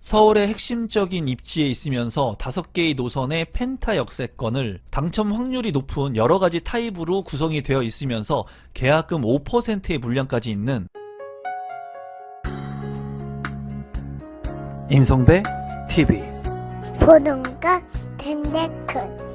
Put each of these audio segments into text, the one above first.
서울의 핵심적인 입지에 있으면서 5개의 노선의 펜타 역세권을 당첨 확률이 높은 여러가지 타입으로 구성이 되어 있으면서 계약금 5%의 물량까지 있는 임성배 TV. 보동과 덴데크.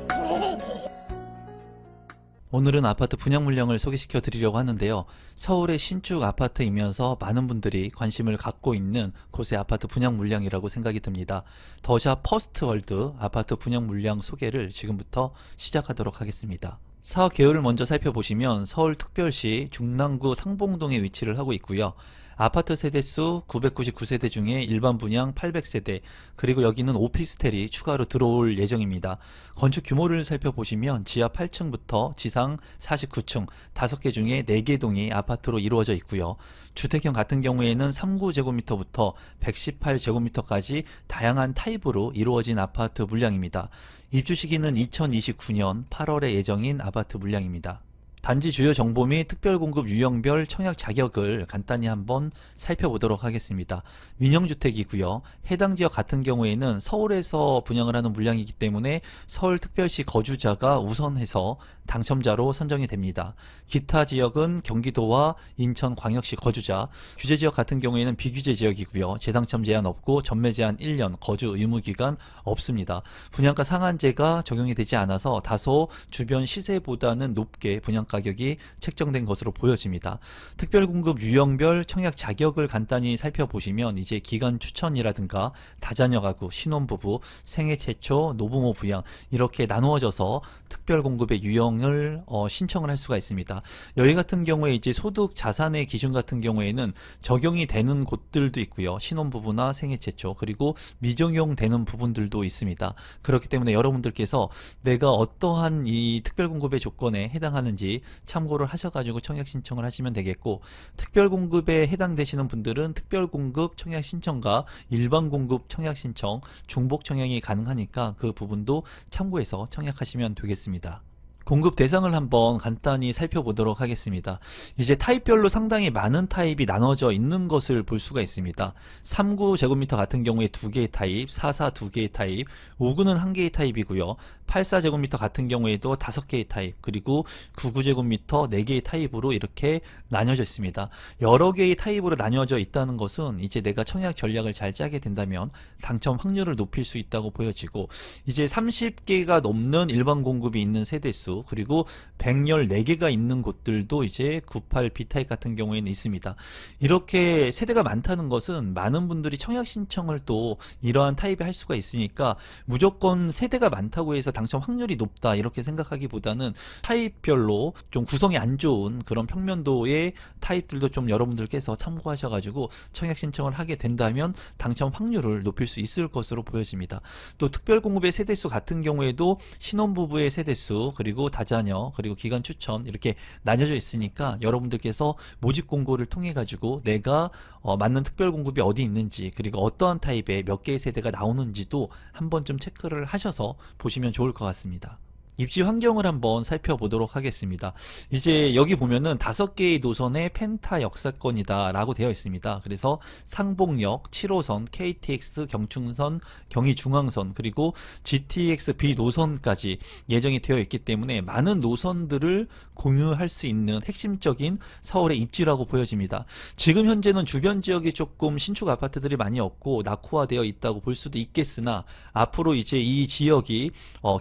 오늘은 아파트 분양 물량을 소개시켜 드리려고 하는데요. 서울의 신축 아파트이면서 많은 분들이 관심을 갖고 있는 곳의 아파트 분양 물량이라고 생각이 듭니다. 더샵 퍼스트월드 아파트 분양 물량 소개를 지금부터 시작하도록 하겠습니다. 사업 계열을 먼저 살펴보시면 서울특별시 중랑구 상봉동에 위치를 하고 있고요. 아파트 세대수 999세대 중에 일반 분양 800세대, 그리고 여기는 오피스텔이 추가로 들어올 예정입니다. 건축 규모를 살펴보시면 지하 8층부터 지상 49층 5개 중에 4개 동이 아파트로 이루어져 있고요. 주택형 같은 경우에는 39제곱미터부터 118제곱미터까지 다양한 타입으로 이루어진 아파트 물량입니다. 입주 시기는 2029년 8월에 예정인 아파트 물량입니다. 단지 주요 정보 및 특별공급 유형별 청약 자격을 간단히 한번 살펴보도록 하겠습니다. 민영주택이고요. 해당 지역 같은 경우에는 서울에서 분양을 하는 물량이기 때문에 서울특별시 거주자가 우선해서 당첨자로 선정이 됩니다. 기타 지역은 경기도와 인천광역시 거주자, 규제 지역 같은 경우에는 비규제 지역이고요. 재당첨 제한 없고 전매 제한 1년, 거주 의무 기간 없습니다. 분양가 상한제가 적용이 되지 않아서 다소 주변 시세보다는 높게 분양 가격이 책정된 것으로 보여집니다. 특별공급 유형별 청약 자격을 간단히 살펴보시면 이제 기간 추천이라든가 다자녀 가구, 신혼부부, 생애 최초, 노부모 부양 이렇게 나누어져서 특별공급의 유형을 신청을 할 수가 있습니다. 여기 같은 경우에 이제 소득 자산의 기준 같은 경우에는 적용이 되는 곳들도 있고요. 신혼부부나 생애 최초, 그리고 미적용되는 부분들도 있습니다. 그렇기 때문에 여러분들께서 내가 어떠한 이 특별공급의 조건에 해당하는지 참고를 하셔가지고 청약 신청을 하시면 되겠고, 특별공급에 해당되시는 분들은 특별공급 청약 신청과 일반공급 청약 신청, 중복 청약이 가능하니까 그 부분도 참고해서 청약하시면 되겠습니다. 공급 대상을 한번 간단히 살펴보도록 하겠습니다. 이제 타입별로 상당히 많은 타입이 나눠져 있는 것을 볼 수가 있습니다. 39제곱미터 같은 경우에 2개의 타입, 44 2개의 타입, 59는 1개의 타입이고요. 84제곱미터 같은 경우에도 5개의 타입, 그리고 99제곱미터 4개의 타입으로 이렇게 나뉘어져 있습니다. 여러 개의 타입으로 나뉘어져 있다는 것은 이제 내가 청약 전략을 잘 짜게 된다면 당첨 확률을 높일 수 있다고 보여지고, 이제 30개가 넘는 일반 공급이 있는 세대수, 그리고 114개가 있는 곳들도 이제 98 B타입 같은 경우에는 있습니다. 이렇게 세대가 많다는 것은 많은 분들이 청약 신청을 또 이러한 타입에 할 수가 있으니까 무조건 세대가 많다고 해서 당첨 확률이 높다 이렇게 생각하기보다는 타입별로 좀 구성이 안 좋은 그런 평면도의 타입들도 좀 여러분들께서 참고하셔가지고 청약 신청을 하게 된다면 당첨 확률을 높일 수 있을 것으로 보여집니다. 또 특별공급의 세대수 같은 경우에도 신혼부부의 세대수, 그리고 다자녀, 그리고 기간 추천 이렇게 나뉘어져 있으니까 여러분들께서 모집 공고를 통해 가지고 내가 맞는 특별공급이 어디 있는지, 그리고 어떠한 타입의 몇 개의 세대가 나오는지도 한번 좀 체크를 하셔서 보시면 좋을 것 같습니다. 입지 환경을 한번 살펴보도록 하겠습니다. 이제 여기 보면은 5개의 노선의 펜타 역사권이다 라고 되어 있습니다. 그래서 상봉역, 7호선, KTX 경충선, 경의중앙선, 그리고 GTX B 노선까지 예정이 되어 있기 때문에 많은 노선들을 공유할 수 있는 핵심적인 서울의 입지라고 보여집니다. 지금 현재는 주변 지역이 조금 신축 아파트들이 많이 없고 낙후화되어 있다고 볼 수도 있겠으나, 앞으로 이제 이 지역이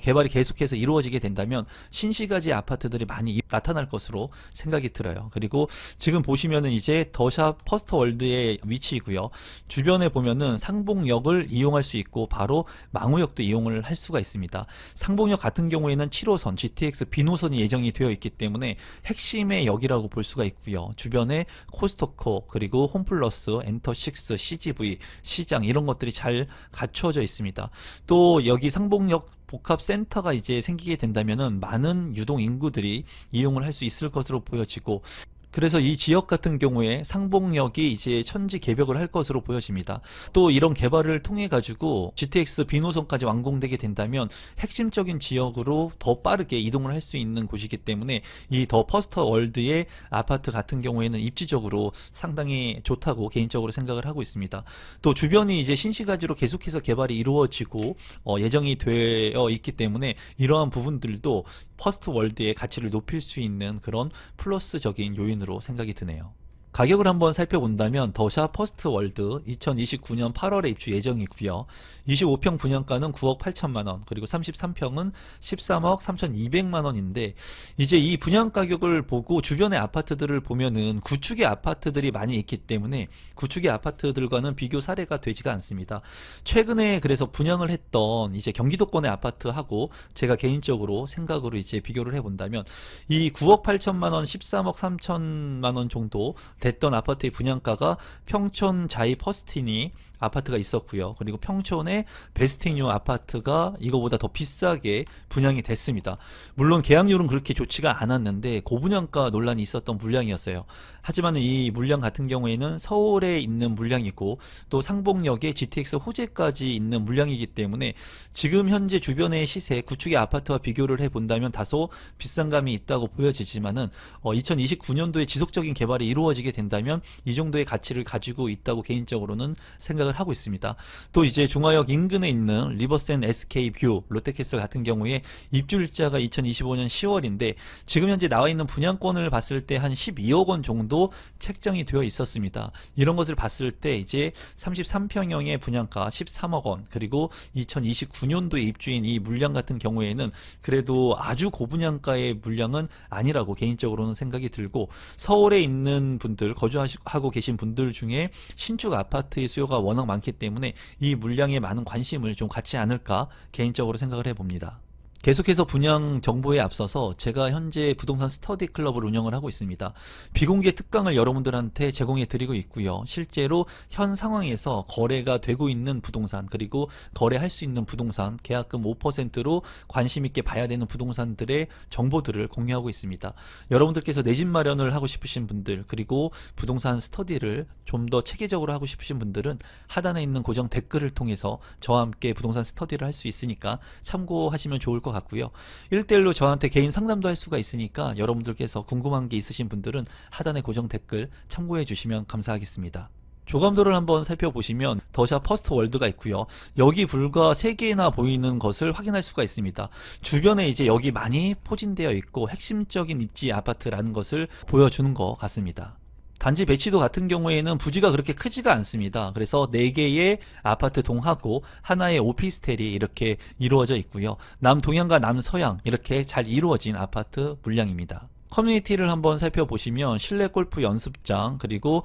개발이 계속해서 이루어지게 된다면 신시가지 아파트들이 많이 나타날 것으로 생각이 들어요. 그리고 지금 보시면은 이제 더샵 퍼스트월드의 위치이고요. 주변에 보면은 상봉역을 이용할 수 있고 바로 망우역도 이용을 할 수가 있습니다. 상봉역 같은 경우에는 7호선 GTX B노선이 예정이 되어 있기 때문에 핵심의 역이라고 볼 수가 있고요. 주변에 코스토코, 그리고 홈플러스, 엔터식스, CGV, 시장 이런 것들이 잘 갖추어져 있습니다. 또 여기 상봉역 복합센터가 이제 생기게 된다면은 많은 유동 인구들이 이용을 할 수 있을 것으로 보여지고, 그래서 이 지역 같은 경우에 상봉역이 이제 천지 개벽을 할 것으로 보여집니다. 또 이런 개발을 통해 가지고 GTX 비노선까지 완공되게 된다면 핵심적인 지역으로 더 빠르게 이동을 할 수 있는 곳이기 때문에 이 더 퍼스트 월드의 아파트 같은 경우에는 입지적으로 상당히 좋다고 개인적으로 생각을 하고 있습니다. 또 주변이 이제 신시가지로 계속해서 개발이 이루어지고 예정이 되어 있기 때문에 이러한 부분들도 퍼스트 월드의 가치를 높일 수 있는 그런 플러스적인 요인으로 생각이 드네요. 가격을 한번 살펴본다면 더샵 퍼스트 월드 2029년 8월에 입주 예정이고요. 25평 분양가는 9억 8천만 원, 그리고 33평은 13억 3,200만 원인데 이제 이 분양 가격을 보고 주변의 아파트들을 보면은 구축의 아파트들이 많이 있기 때문에 구축의 아파트들과는 비교 사례가 되지가 않습니다. 최근에 그래서 분양을 했던 이제 경기도권의 아파트하고 제가 개인적으로 생각으로 이제 비교를 해본다면 이 9억 8천만 원, 13억 3천만 원 정도 됐던 아파트의 분양가가 평촌 자이 퍼스티니 아파트가 있었고요. 그리고 평촌의 베스팅뉴 아파트가 이거보다 더 비싸게 분양이 됐습니다. 물론 계약률은 그렇게 좋지가 않았는데 고분양가 논란이 있었던 물량이었어요. 하지만 이 물량 같은 경우에는 서울에 있는 물량이고 또 상봉역에 GTX 호재까지 있는 물량이기 때문에 지금 현재 주변의 시세 구축의 아파트와 비교를 해본다면 다소 비싼 감이 있다고 보여지지만은 2029년도에 지속적인 개발이 이루어지게 된다면 이 정도의 가치를 가지고 있다고 개인적으로는 생각을 하고 있습니다. 또 이제 중화역 인근에 있는 리버센 SK뷰 롯데캐슬 같은 경우에 입주일자가 2025년 10월인데 지금 현재 나와 있는 분양권을 봤을 때 한 12억 원 정도 책정이 되어 있었습니다. 이런 것을 봤을 때 이제 33평형의 분양가 13억 원, 그리고 2029년도에 입주인 이 물량 같은 경우에는 그래도 아주 고분양가의 물량은 아니라고 개인적으로는 생각이 들고, 서울에 있는 분들, 거주하고 계신 분들 중에 신축 아파트의 수요가 워낙 많기 때문에 이 물량에 많은 관심을 좀 갖지 않을까 개인적으로 생각을 해봅니다. 계속해서 분양 정보에 앞서서 제가 현재 부동산 스터디 클럽을 운영을 하고 있습니다. 비공개 특강을 여러분들한테 제공해 드리고 있고요. 실제로 현 상황에서 거래가 되고 있는 부동산, 그리고 거래할 수 있는 부동산, 계약금 5%로 관심 있게 봐야 되는 부동산들의 정보들을 공유하고 있습니다. 여러분들께서 내 집 마련을 하고 싶으신 분들, 그리고 부동산 스터디를 좀 더 체계적으로 하고 싶으신 분들은 하단에 있는 고정 댓글을 통해서 저와 함께 부동산 스터디를 할 수 있으니까 참고하시면 좋을 것 같고요. 1대1로 저한테 개인 상담도 할 수가 있으니까 여러분들께서 궁금한 게 있으신 분들은 하단의 고정 댓글 참고해 주시면 감사하겠습니다. 조감도를 한번 살펴보시면 더샵 퍼스트 월드가 있고요. 여기 불과 3개나 보이는 것을 확인할 수가 있습니다. 주변에 이제 여기 많이 포진되어 있고 핵심적인 입지 아파트라는 것을 보여주는 것 같습니다. 단지 배치도 같은 경우에는 부지가 그렇게 크지가 않습니다. 그래서 4개의 아파트 동하고 하나의 오피스텔이 이렇게 이루어져 있고요. 남동향과 남서향 이렇게 잘 이루어진 아파트 물량입니다. 커뮤니티를 한번 살펴보시면 실내 골프 연습장, 그리고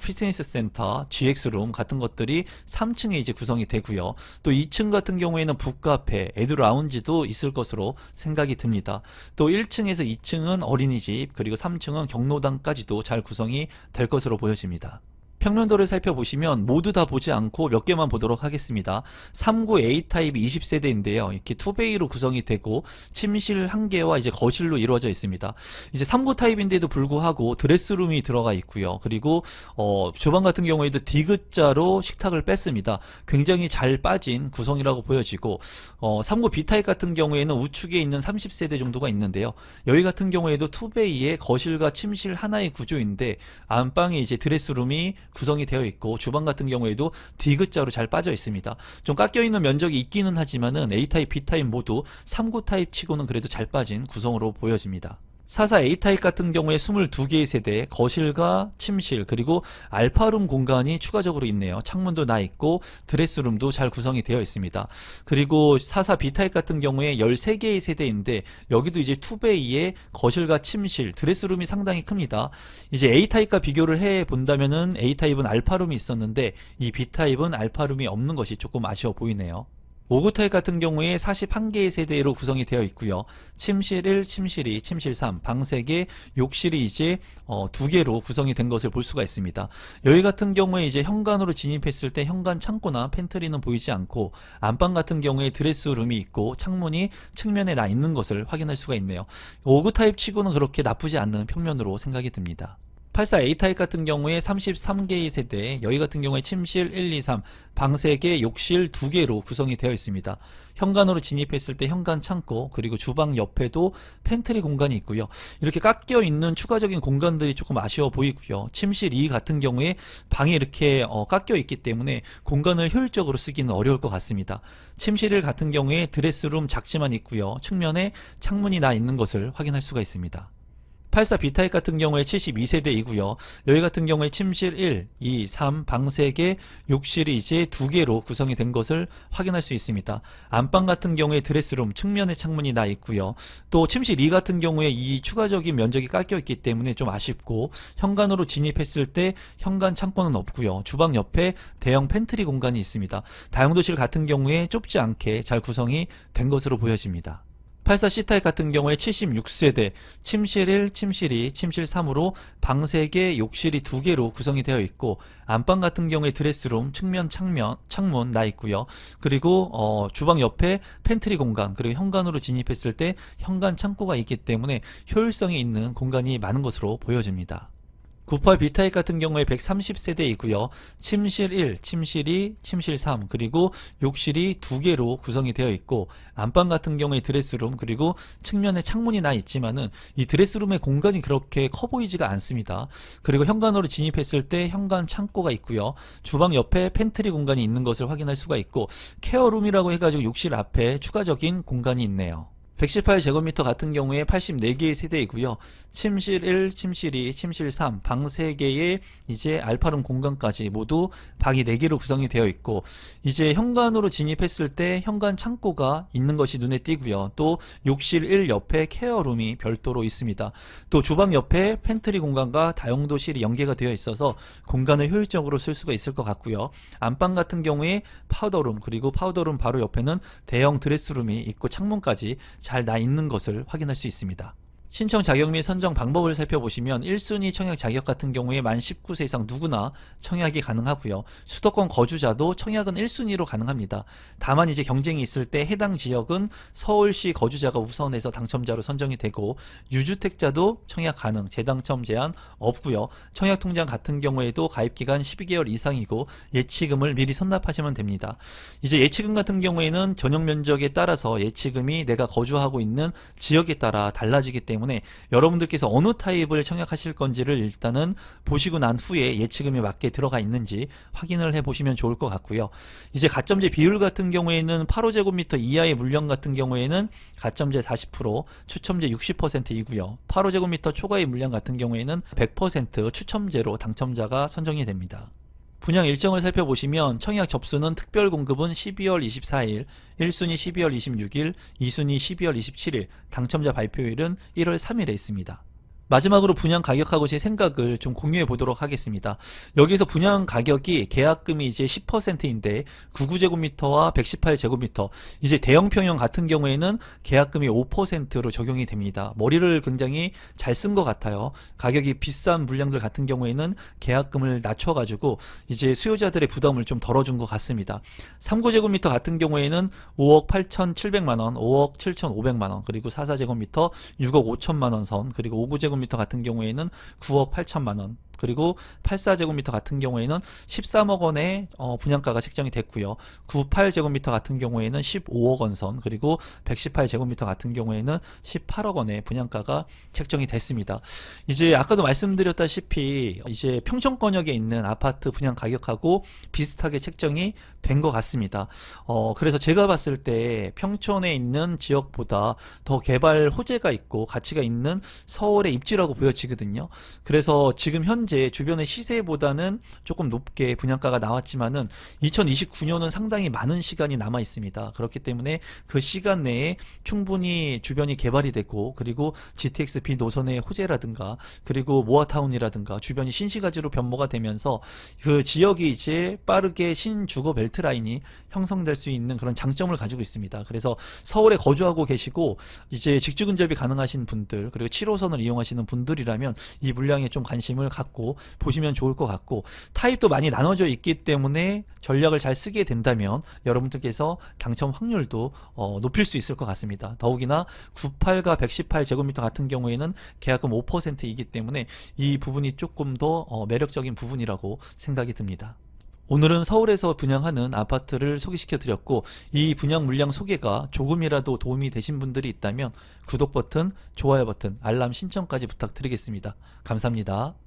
피트니스 센터, GX룸 같은 것들이 3층에 이제 구성이 되고요. 또 2층 같은 경우에는 북카페, 에듀 라운지도 있을 것으로 생각이 듭니다. 또 1층에서 2층은 어린이집, 그리고 3층은 경로당까지도 잘 구성이 될 것으로 보여집니다. 평면도를 살펴보시면 모두 다 보지 않고 몇 개만 보도록 하겠습니다. 3구 A타입이 20세대인데요. 이렇게 투베이로 구성이 되고 침실 1개와 이제 거실로 이루어져 있습니다. 이제 3구 타입인데도 불구하고 드레스룸이 들어가 있고요. 그리고 주방 같은 경우에도 디귿자로 식탁을 뺐습니다. 굉장히 잘 빠진 구성이라고 보여지고 3구 B타입 같은 경우에는 우측에 있는 30세대 정도가 있는데요. 여기 같은 경우에도 투베이에 거실과 침실 하나의 구조인데 안방에 이제 드레스룸이 구성이 되어 있고 주방 같은 경우에도 디귿자로 잘 빠져 있습니다. 좀 깎여 있는 면적이 있기는 하지만은 A타입, B타입 모두 3구 타입 치고는 그래도 잘 빠진 구성으로 보여집니다. 44 A타입 같은 경우에 22개의 세대, 거실과 침실, 그리고 알파룸 공간이 추가적으로 있네요. 창문도 나 있고 드레스룸도 잘 구성이 되어 있습니다. 그리고 44 B타입 같은 경우에 13개의 세대인데 여기도 이제 투베이에 거실과 침실, 드레스룸이 상당히 큽니다. 이제 A타입과 비교를 해 본다면은 A타입은 알파룸이 있었는데 이 B타입은 알파룸이 없는 것이 조금 아쉬워 보이네요. 5구 타입 같은 경우에 41개의 세대로 구성이 되어 있고요. 침실 1, 침실 2, 침실 3, 방 3개, 욕실이 이제 2개로 구성이 된 것을 볼 수가 있습니다. 여기 같은 경우에 이제 현관으로 진입했을 때 현관 창고나 팬트리는 보이지 않고, 안방 같은 경우에 드레스룸이 있고 창문이 측면에 나 있는 것을 확인할 수가 있네요. 5구 타입 치고는 그렇게 나쁘지 않는 평면으로 생각이 듭니다. 84A 타입 같은 경우에 33개의 세대, 여기 같은 경우에 침실 1, 2, 3, 방 3개, 욕실 2개로 구성이 되어 있습니다. 현관으로 진입했을 때 현관 창고, 그리고 주방 옆에도 팬트리 공간이 있고요. 이렇게 깎여 있는 추가적인 공간들이 조금 아쉬워 보이고요. 침실 2 같은 경우에 방이 이렇게 깎여 있기 때문에 공간을 효율적으로 쓰기는 어려울 것 같습니다. 침실 1 같은 경우에 드레스룸 작지만 있고요. 측면에 창문이 나 있는 것을 확인할 수가 있습니다. 84B 타입 같은 경우에 72세대이고요. 여기 같은 경우에 침실 1, 2, 3, 방 3개, 욕실이 이제 2개로 구성이 된 것을 확인할 수 있습니다. 안방 같은 경우에 드레스룸, 측면에 창문이 나 있고요. 또 침실 2 같은 경우에 이 추가적인 면적이 깎여 있기 때문에 좀 아쉽고, 현관으로 진입했을 때 현관 창고는 없고요. 주방 옆에 대형 팬트리 공간이 있습니다. 다용도실 같은 경우에 좁지 않게 잘 구성이 된 것으로 보여집니다. 84C 타입 같은 경우에 76세대, 침실 1, 침실 2, 침실 3으로 방 3개, 욕실이 2개로 구성이 되어 있고, 안방 같은 경우에 드레스룸, 측면 창문 나 있고요. 그리고 주방 옆에 팬트리 공간, 그리고 현관으로 진입했을 때 현관 창고가 있기 때문에 효율성이 있는 공간이 많은 것으로 보여집니다. 98B 타입 같은 경우에 130세대이고요. 침실 1, 침실 2, 침실 3, 그리고 욕실이 2개로 구성이 되어 있고, 안방 같은 경우에 드레스룸, 그리고 측면에 창문이 나 있지만은 이 드레스룸의 공간이 그렇게 커 보이지가 않습니다. 그리고 현관으로 진입했을 때 현관 창고가 있고요. 주방 옆에 팬트리 공간이 있는 것을 확인할 수가 있고, 케어룸이라고 해가지고 욕실 앞에 추가적인 공간이 있네요. 118제곱미터 같은 경우에 84개의 세대이고요. 침실 1, 침실 2, 침실 3, 방 3개의 이제 알파룸 공간까지 모두 방이 4개로 구성이 되어 있고, 이제 현관으로 진입했을 때 현관 창고가 있는 것이 눈에 띄고요. 또 욕실 1 옆에 케어룸이 별도로 있습니다. 또 주방 옆에 팬트리 공간과 다용도실이 연계가 되어 있어서 공간을 효율적으로 쓸 수가 있을 것 같고요. 안방 같은 경우에 파우더룸, 그리고 파우더룸 바로 옆에는 대형 드레스룸이 있고 창문까지 잘 나 있는 것을 확인할 수 있습니다. 신청 자격 및 선정 방법을 살펴보시면 1순위 청약 자격 같은 경우에 만 19세 이상 누구나 청약이 가능하고요. 수도권 거주자도 청약은 1순위로 가능합니다. 다만 이제 경쟁이 있을 때 해당 지역은 서울시 거주자가 우선해서 당첨자로 선정이 되고, 유주택자도 청약 가능, 재당첨 제한 없고요. 청약 통장 같은 경우에도 가입 기간 12개월 이상이고 예치금을 미리 선납하시면 됩니다. 이제 예치금 같은 경우에는 전용 면적에 따라서 예치금이 내가 거주하고 있는 지역에 따라 달라지기 때문에 여러분들께서 어느 타입을 청약하실 건지를 일단은 보시고 난 후에 예치금이 맞게 들어가 있는지 확인을 해 보시면 좋을 것 같고요. 이제 가점제 비율 같은 경우에는 8호제곱미터 이하의 물량 같은 경우에는 가점제 40%, 추첨제 60%이고요. 8호제곱미터 초과의 물량 같은 경우에는 100% 추첨제로 당첨자가 선정이 됩니다. 분양 일정을 살펴보시면 청약 접수는 특별 공급은 12월 24일, 1순위 12월 26일, 2순위 12월 27일, 당첨자 발표일은 1월 3일에 있습니다. 마지막으로 분양 가격하고 제 생각을 좀 공유해 보도록 하겠습니다. 여기서 분양 가격이 계약금이 이제 10%인데 99제곱미터와 118제곱미터, 이제 대형 평형 같은 경우에는 계약금이 5%로 적용이 됩니다. 머리를 굉장히 잘 쓴 것 같아요. 가격이 비싼 물량들 같은 경우에는 계약금을 낮춰가지고 이제 수요자들의 부담을 좀 덜어준 것 같습니다. 39제곱미터 같은 경우에는 5억 8,700만원, 5억 7,500만원, 그리고 44제곱미터 6억 5천만원 선, 그리고 5구제곱미터 같은 경우에는 9억 8천만원, 그리고 84제곱미터 같은 경우에는 13억 원의 분양가가 책정이 됐고요. 98제곱미터 같은 경우에는 15억 원 선, 그리고 118제곱미터 같은 경우에는 18억 원의 분양가가 책정이 됐습니다. 이제 아까도 말씀드렸다시피 이제 평촌권역에 있는 아파트 분양 가격하고 비슷하게 책정이 된 것 같습니다. 그래서 제가 봤을 때 평촌에 있는 지역보다 더 개발 호재가 있고 가치가 있는 서울의 입지라고 보여지거든요. 그래서 지금 현재 현재 주변의 시세보다는 조금 높게 분양가가 나왔지만은 2029년은 상당히 많은 시간이 남아 있습니다. 그렇기 때문에 그 시간 내에 충분히 주변이 개발이 되고, 그리고 GTX B 노선의 호재라든가, 그리고 모아타운이라든가 주변이 신시가지로 변모가 되면서 그 지역이 이제 빠르게 신주거 벨트 라인이 형성될 수 있는 그런 장점을 가지고 있습니다. 그래서 서울에 거주하고 계시고 이제 직주 근접이 가능하신 분들, 그리고 7호선을 이용하시는 분들이라면 이 물량에 좀 관심을 갖고 보시면 좋을 것 같고, 타입도 많이 나눠져 있기 때문에 전략을 잘 쓰게 된다면 여러분들께서 당첨 확률도 높일 수 있을 것 같습니다. 더욱이나 98과 118제곱미터 같은 경우에는 계약금 5%이기 때문에 이 부분이 조금 더 매력적인 부분이라고 생각이 듭니다. 오늘은 서울에서 분양하는 아파트를 소개시켜 드렸고, 이 분양 물량 소개가 조금이라도 도움이 되신 분들이 있다면 구독 버튼, 좋아요 버튼, 알람 신청까지 부탁드리겠습니다. 감사합니다.